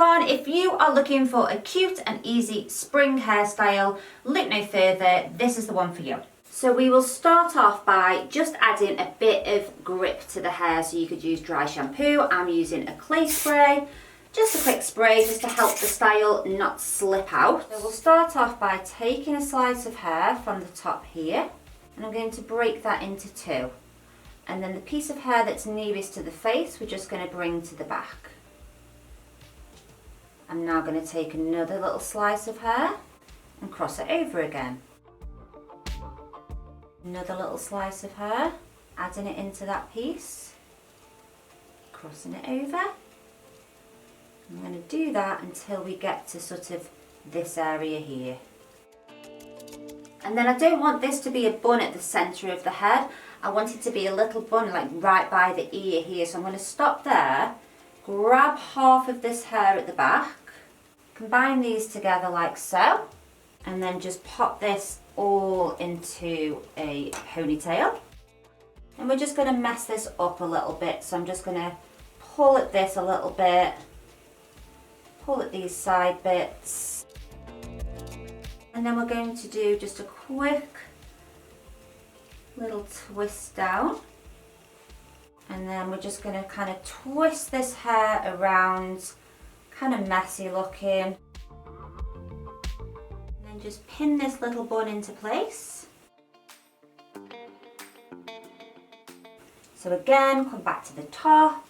on, if you are looking for a cute and easy spring hairstyle, look no further, this is the one for you. So we will start off by just adding a bit of grip to the hair, so you could use dry shampoo. I'm using a clay spray, just a quick spray just to help the style not slip out. So we'll start off by taking a slice of hair from the top here, and I'm going to break that into two. And then the piece of hair that's nearest to the face, we're just going to bring to the back. I'm now going to take another little slice of hair and cross it over again. Another little slice of hair, adding it into that piece, crossing it over. I'm going to do that until we get to sort of this area here. And then I don't want this to be a bun at the centre of the head. I want it to be a little bun like right by the ear here. So I'm going to stop there, grab half of this hair at the back, combine these together like so, and then just pop this all into a ponytail. And we're just going to mess this up a little bit. So I'm just going to pull at this a little bit, pull at these side bits, and then we're going to do just a quick little twist down, and then we're just going to kind of twist this hair around, kind of messy looking, and then just pin this little bun into place. So again, come back to the top,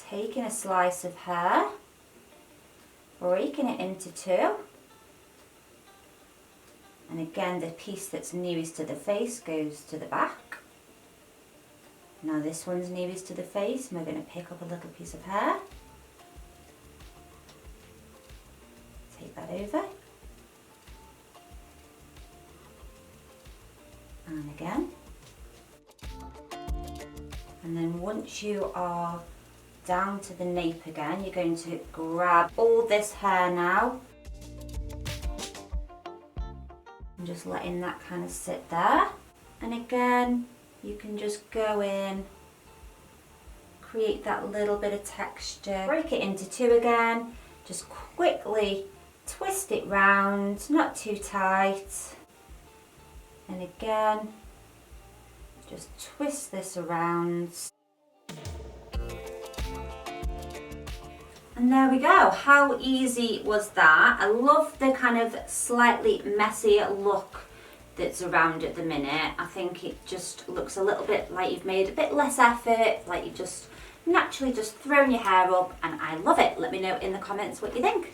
taking a slice of hair, breaking it into two, and again the piece that's nearest to the face goes to the back. Now this one's nearest to the face, and we're going to pick up a little piece of hair, take that over, and again. And then once you are down to the nape again, you're going to grab all this hair now, and just letting that kind of sit there. And again, you can just go in, create that little bit of texture, break it into two again, just quickly twist it round, not too tight, and again just twist this around. And there we go. How easy was that? I love the kind of slightly messier look that's around at the minute. I think it just looks a little bit like you've made a bit less effort, like you've just naturally just thrown your hair up, and I love it. Let me know in the comments what you think.